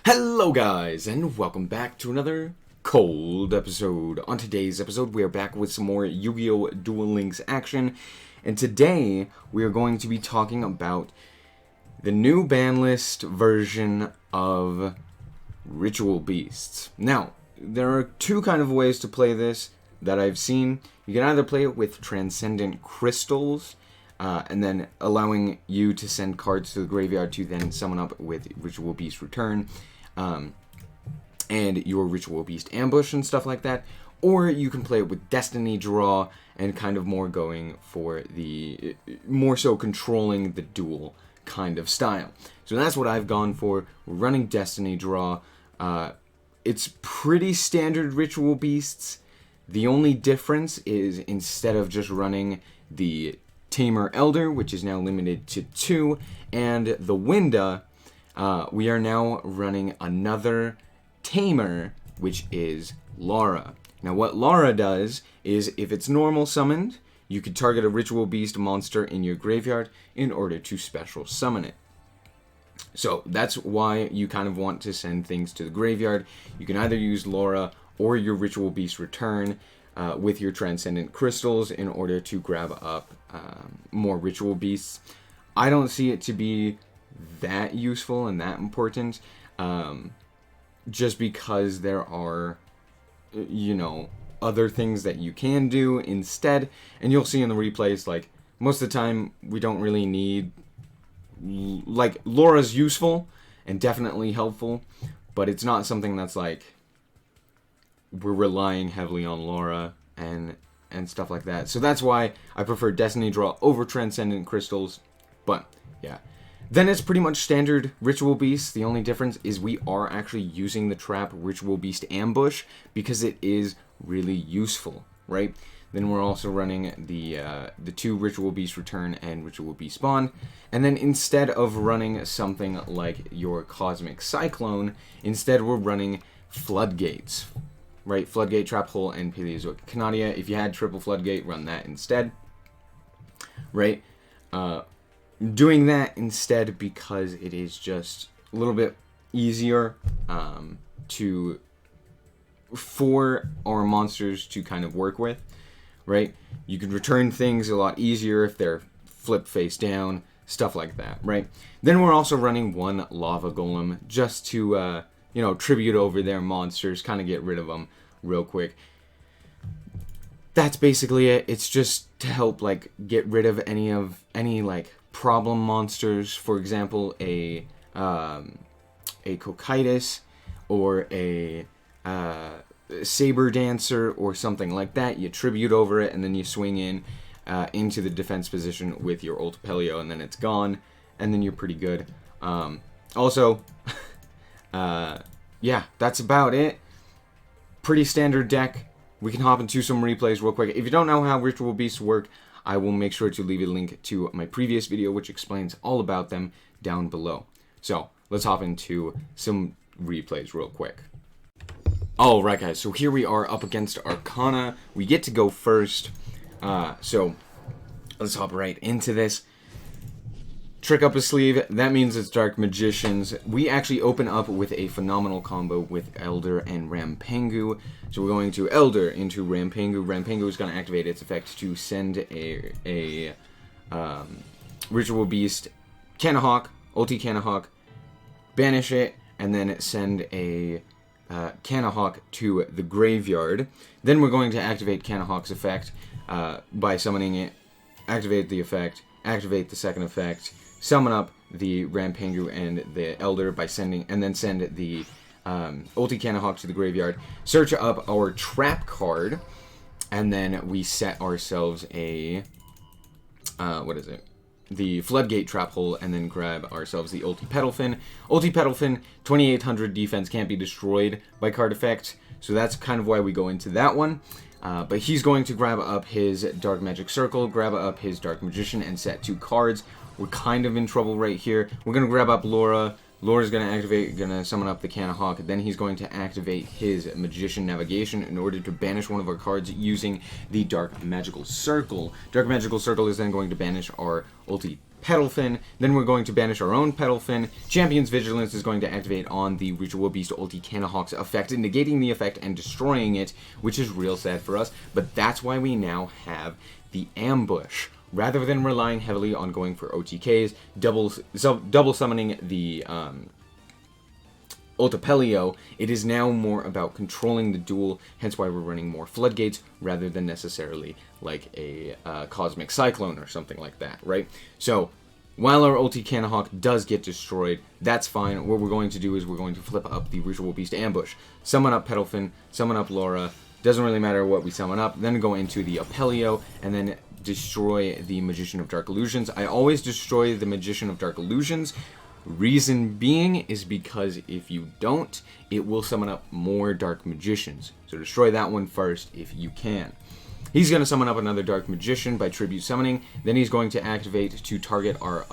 Hello guys, and welcome back to another cold episode. On today's episode, we are back with some more Yu-Gi-Oh! Duel Links action, and today we are going to be talking about the new ban list version of Ritual Beasts. Now, there are two kind of ways to play this that I've seen. You can either play it with Transcendent Crystals, and then allowing you to send cards to the graveyard to then summon up with Ritual Beast Return, and your Ritual Beast Ambush and stuff like that. Or you can play it with Destiny Draw and kind of more going for the, more so controlling the duel kind of style. So that's what I've gone for. We're running Destiny Draw. It's pretty standard Ritual Beasts. The only difference is instead of just running the Tamer Elder, which is now limited to 2, and the Winda, we are now running another Tamer, which is Lara. Now what Lara does is, if it's normal summoned, you could target a Ritual Beast monster in your graveyard in order to special summon it. So that's why you kind of want to send things to the graveyard. You can either use Lara or your Ritual Beast Return with your Transcendent Crystals in order to grab up more Ritual Beasts. I don't see it to be that useful and that important, just because there are, other things that you can do instead. And you'll see in the replays, like, most of the time we don't really need, like, Laura's useful and definitely helpful, but it's not something that's like we're relying heavily on Lara and stuff like that. So that's why I prefer Destiny Draw over Transcendent Crystals. But yeah, then it's pretty much standard Ritual Beast. The only difference is we are actually using the trap Ritual Beast Ambush because it is really useful, right? Then we're also running the 2 Ritual Beast Return and Ritual Beast Spawn. And then instead of running something like your Cosmic Cyclone, instead we're running Floodgates, right? Floodgate, Trap Hole, and Paleozoic Canadia. If you had triple Floodgate, run that instead, right? Doing that instead because it is just a little bit easier for our monsters to kind of work with, right? You can return things a lot easier if they're flipped face down, stuff like that, right? Then we're also running 1 Lava Golem just to, tribute over their monsters, kind of get rid of them real quick. That's basically it. It's just to help, like, get rid of any like problem monsters. For example, a Cocytus or a Saber Dancer or something like that. You tribute over it and then you swing in into the defense position with your Ultipelio, and then it's gone, and then you're pretty good. Also, yeah, that's about it. Pretty standard deck. We can hop into some replays real quick. If you don't know how Ritual Beasts work, I will make sure to leave a link to my previous video, which explains all about them, down below. So let's hop into some replays real quick. Alright guys, so here we are up against Arcana. We get to go first. So let's hop right into this. Trick up his sleeve, that means it's Dark Magicians. We actually open up with a phenomenal combo with Elder and Rampengu. So we're going to Elder into Rampengu. Rampengu is going to activate its effect to send a Ritual Beast Canahawk, ulti Canahawk, banish it, and then send a Canahawk to the graveyard. Then we're going to activate Canahawk's effect by summoning it, activate the effect, activate the second effect, summon up the Rampengu and the Elder by sending, and then send the ulti Canahawk to the graveyard, search up our trap card, and then we set ourselves a, the Floodgate Trap Hole, and then grab ourselves the Ulti Petalfin. Ulti Petalfin, 2800 defense, can't be destroyed by card effect, so that's kind of why we go into that one. But he's going to grab up his Dark Magic Circle, grab up his Dark Magician, and set 2 cards. We're kind of in trouble right here. We're going to grab up Lara. Lara's going to activate, going to summon up the Canahawk. Then he's going to activate his Magician Navigation in order to banish one of our cards using the Dark Magical Circle. Dark Magical Circle is then going to banish our ulti Petalfin. Then we're going to banish our own Petalfin. Champion's Vigilance is going to activate on the Ritual Beast ulti Canahawk's effect, negating the effect and destroying it, which is real sad for us. But that's why we now have the Ambush. Rather than relying heavily on going for OTKs, double summoning the Ultipelio, it is now more about controlling the duel, hence why we're running more Floodgates rather than necessarily like a Cosmic Cyclone or something like that, right? So, while our ulti Canahawk does get destroyed, that's fine. What we're going to do is we're going to flip up the Ritual Beast Ambush. Summon up Petalfin, summon up Laura, doesn't really matter what we summon up, then go into the Apelio, and then destroy the Magician of Dark Illusions. I always destroy the Magician of Dark Illusions. Reason being is because if you don't, it will summon up more Dark Magicians. So destroy that one first if you can. He's going to summon up another Dark Magician by Tribute Summoning. Then he's going to activate to target our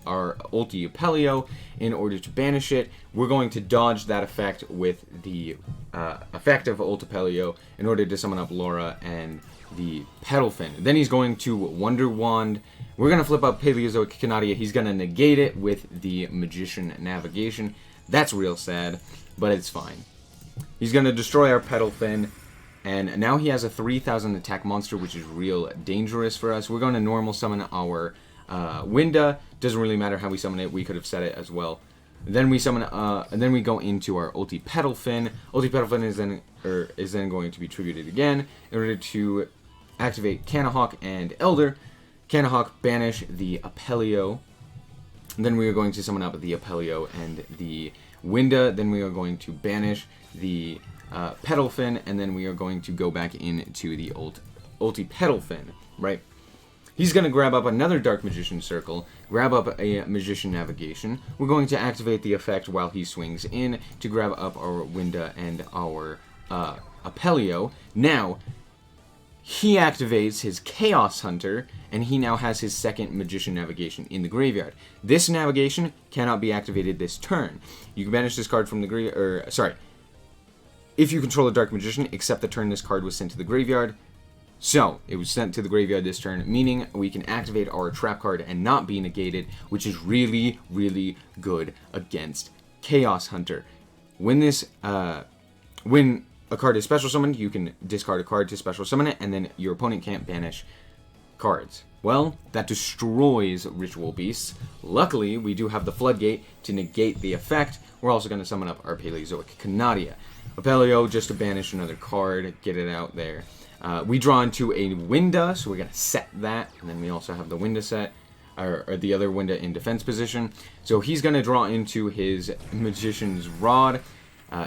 ulti Apelio in order to banish it. We're going to dodge that effect with the effect of Ultipelio in order to summon up Laura and the Petalfin. Then he's going to Wonder Wand. We're going to flip up Paleozoic Canadia. He's going to negate it with the Magician Navigation. That's real sad, but it's fine. He's going to destroy our Petalfin, and now he has a 3,000 attack monster, which is real dangerous for us. We're going to normal summon our Winda. Doesn't really matter how we summon it. We could have set it as well. Then we summon, and then we go into our ulti Petalfin. Ulti Petalfin is then going to be tributed again in order to activate Canahawk and Elder. Canahawk banish the Apelio. Then we are going to summon up the Apelio and the Winda. Then we are going to banish the Petalfin, and then we are going to go back into the ulti Petalfin, right? He's going to grab up another Dark Magician Circle, grab up a Magician Navigation. We're going to activate the effect while he swings in to grab up our Winda and our Apelio. Now, he activates his Chaos Hunter, and he now has his second Magician Navigation in the graveyard. This navigation cannot be activated this turn. You can banish this card from the graveyard, if you control a Dark Magician, except the turn this card was sent to the graveyard. So, it was sent to the graveyard this turn, meaning we can activate our trap card and not be negated, which is really, really good against Chaos Hunter. When a card is special summoned, you can discard a card to special summon it, and then your opponent can't banish cards. Well, that destroys Ritual Beasts. Luckily, we do have the Floodgate to negate the effect. We're also going to summon up our Paleozoic Canadia. Apelio, just to banish another card, get it out there. We draw into a Winda, so we're going to set that, and then we also have the Winda set, or the other Winda in defense position. So he's going to draw into his Magician's Rod.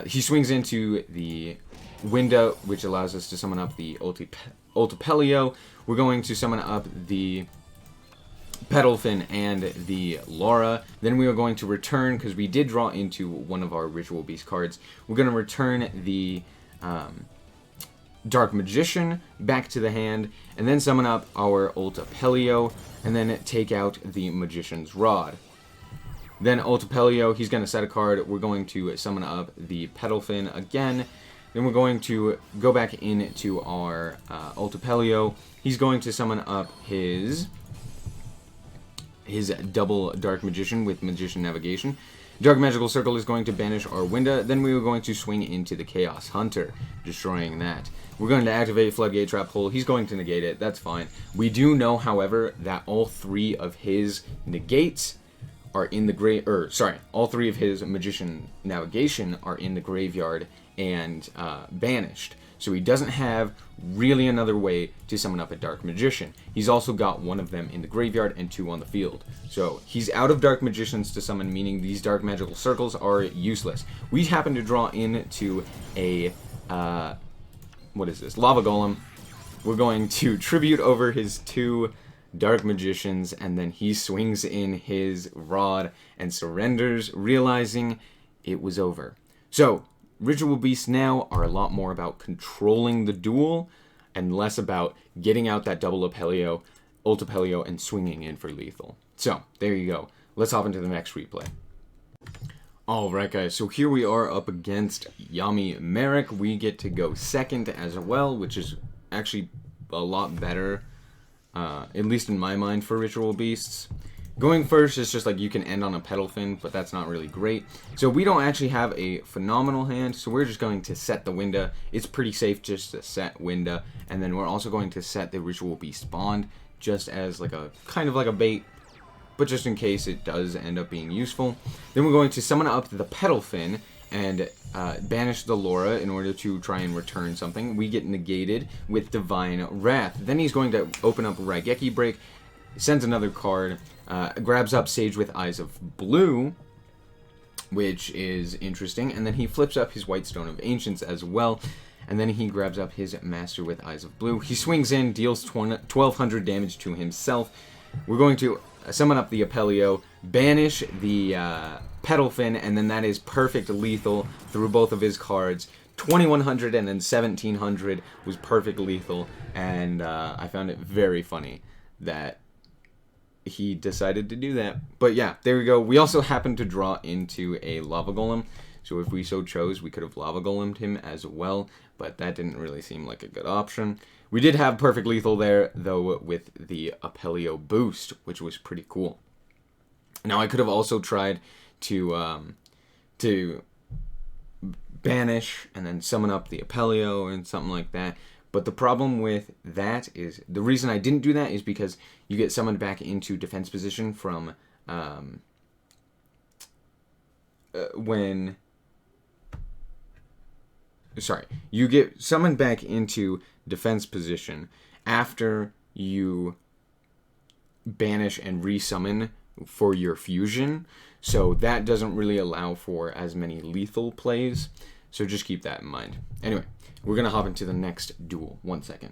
He swings into the Winda, which allows us to summon up the Ultipelio. We're going to summon up the Petalfin and the Laura. Then we are going to return, because we did draw into one of our Ritual Beast cards, we're going to return the Dark Magician back to the hand, and then summon up our Ultipelio, and then take out the Magician's Rod. Then Ultipelio, he's going to set a card. We're going to summon up the Petalfin again. Then we're going to go back into our Ultipelio. He's going to summon up his double Dark Magician with Magician Navigation. Dark Magical Circle is going to banish our Winda. Then we are going to swing into the Chaos Hunter, destroying that. We're going to activate Floodgate Trap Hole. He's going to negate it. That's fine. We do know, however, that all three of his negates are in the all three of his Magician Navigation are in the graveyard and banished. So he doesn't have really another way to summon up a Dark Magician. He's also got one of them in the graveyard and two on the field. So he's out of Dark Magicians to summon, meaning these Dark Magical Circles are useless. We happen to draw into a, Lava Golem. We're going to tribute over his two Dark Magicians, and then he swings in his Rod and surrenders, realizing it was over. So, Ritual Beasts now are a lot more about controlling the duel and less about getting out that double Ultipelio, and swinging in for lethal. So, there you go. Let's hop into the next replay. Alright guys, so here we are up against Yamimarik. We get to go second as well, which is actually a lot better, at least in my mind, for Ritual Beasts. Going first is just like you can end on a pedal fin, but that's not really great. So we don't actually have a phenomenal hand, so we're just going to set the Winda. It's pretty safe just to set Winda, and then we're also going to set the Ritual Beast Bond just as like a kind of like a bait, but just in case it does end up being useful. Then we're going to summon up the pedal fin and banish the Laura in order to try and return something. We get negated with Divine Wrath. Then he's going to open up Raigeki Break, sends another card, grabs up Sage with Eyes of Blue, which is interesting, and then he flips up his White Stone of Ancients as well, and then he grabs up his Master with Eyes of Blue. He swings in, deals 1200 damage to himself. We're going to summon up the Apelio, banish the Pedal Fin, and then that is perfect lethal through both of his cards. 2100 and then 1700 was perfect lethal, and I found it very funny that he decided to do that. But yeah, there we go. We also happened to draw into a Lava Golem, so if we so chose, we could have Lava Golemed him as well, but that didn't really seem like a good option. We did have perfect lethal there, though, with the Apelio boost, which was pretty cool. Now, I could have also tried to banish and then summon up the Apelio and something like that. But the problem with that is, the reason I didn't do that is because you get summoned back into defense position from you get summoned back into defense position after you banish and resummon for your fusion. So that doesn't really allow for as many lethal plays. So just keep that in mind. Anyway, we're going to hop into the next duel. 1 second.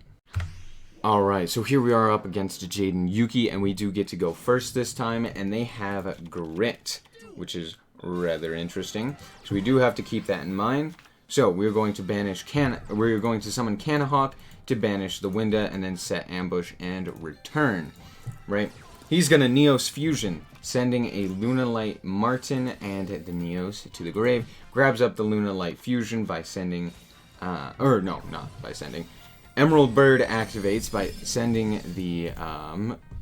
Alright, so here we are up against Jaden Yuki, and we do get to go first this time, and they have Grit, which is rather interesting. So we do have to keep that in mind. So we're going to we're going to summon Canahawk to banish the Winda, and then set Ambush and return. Right? He's going to Neos Fusion, sending a Lunalight Martin and the Neos to the grave. Grabs up the Lunalight Fusion by sending... Emerald Bird activates by sending the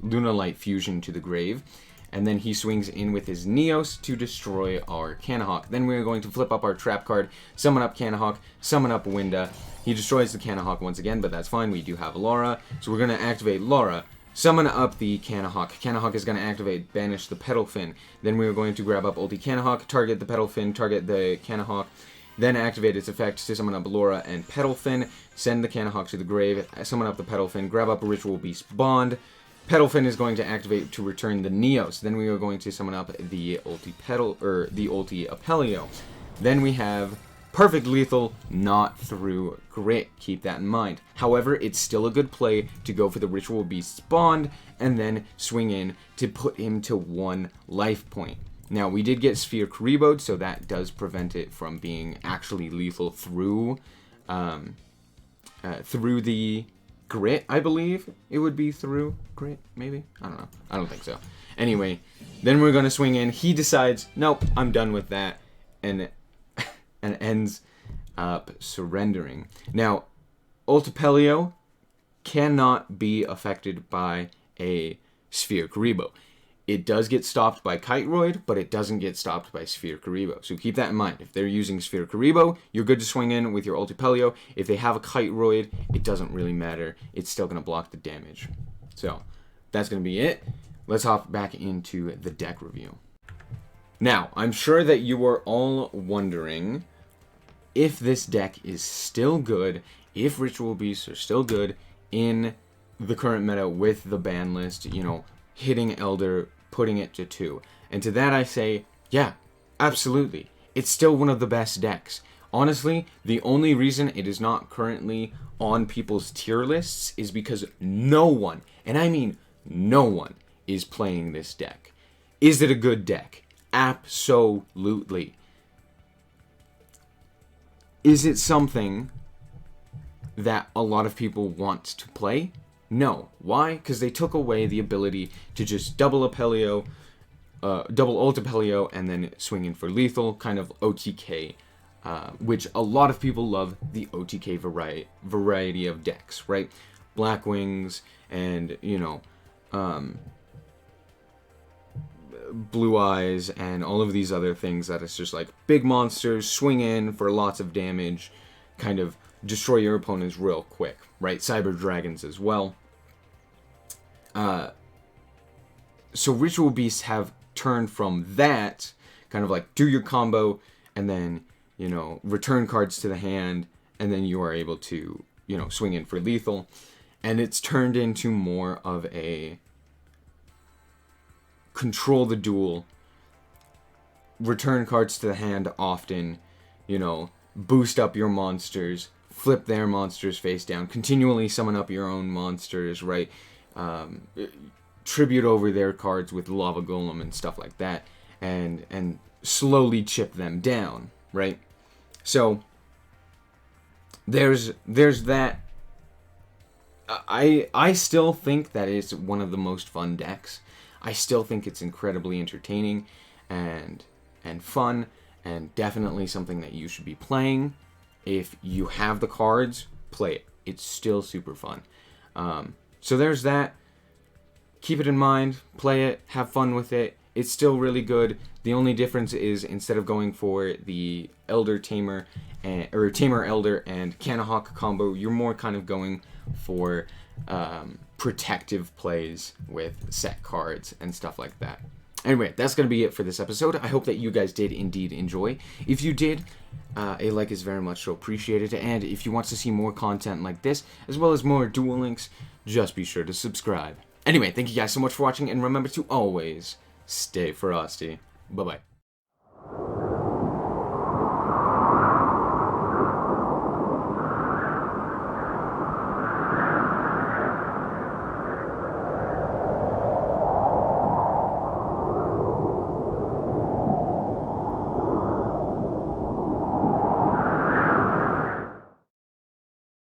Lunalight Fusion to the grave. And then he swings in with his Neos to destroy our Canahawk. Then we're going to flip up our trap card, summon up Canahawk, summon up Winda. He destroys the Canahawk once again, but that's fine. We do have Laura. So we're going to activate Laura, summon up the Canahawk. Canahawk is going to activate, banish the Pedal Fin. Then we're going to grab up ulti Canahawk, target the Pedal Fin, target the Canahawk. Then activate its effect to summon up Laura and Pedal Fin, send the Canahawk to the grave, summon up the Pedal Fin, grab up a Ritual Beast Bond. Pedal Fin is going to activate to return the Neos. Then we are going to summon up the ulti Apelio. Then we have perfect lethal, not through Grit. Keep that in mind. However, it's still a good play to go for the Ritual Beast Bond and then swing in to put him to 1 life point. Now, we did get Sphere Kariboed, so that does prevent it from being actually lethal through the Grit, I believe. It would be through Grit, maybe? I don't know. I don't think so. Anyway, then we're going to swing in. He decides, nope, I'm done with that, and ends up surrendering. Now, Ultipelio cannot be affected by a Sphere Karibo. It does get stopped by Kiteroid, but it doesn't get stopped by Sphere Karibo. So keep that in mind. If they're using Sphere Karibo, you're good to swing in with your Ultipelio. If they have a Kiteroid, it doesn't really matter. It's still going to block the damage. So that's going to be it. Let's hop back into the deck review. Now, I'm sure that you are all wondering if this deck is still good, if Ritual Beasts are still good in the current meta with the ban list, you know, hitting Elder, putting it to 2. And to that I say, yeah, absolutely. It's still one of the best decks. Honestly, the only reason it is not currently on people's tier lists is because no one, and I mean no one, is playing this deck. Is it a good deck? Absolutely. Is it something that a lot of people want to play? No. Why? Because they took away the ability to just double Apelio, double ult Apelio, and then swing in for lethal, kind of OTK, which a lot of people love the OTK variety of decks, right? Black Wings, and, you know, Blue Eyes and all of these other things that it's just like big monsters, swing in for lots of damage, kind of destroy your opponents real quick, right? Cyber Dragons as well. So Ritual Beasts have turned from that, kind of like do your combo, and then, you know, return cards to the hand, and then you are able to, you know, swing in for lethal. And it's turned into more of a control the duel, return cards to the hand often, you know, boost up your monsters, flip their monsters face down, continually summon up your own monsters, right? Tribute over their cards with Lava Golem and stuff like that, and slowly chip them down, right? So there's that. I still think that it's one of the most fun decks. I still think it's incredibly entertaining and fun, and definitely something that you should be playing. If you have the cards, play it. It's still super fun. So there's that. Keep it in mind, play it, have fun with it. It's still really good. The only difference is instead of going for the Elder Tamer, or Tamer Elder and Canahawk combo, you're more kind of going for protective plays with set cards and stuff like that. Anyway, that's going to be it for this episode. I hope that you guys did indeed enjoy. If you did, a like is very much so appreciated. And if you want to see more content like this, as well as more Duel Links, just be sure to subscribe. Anyway, thank you guys so much for watching, and remember to always stay frosty. Bye-bye.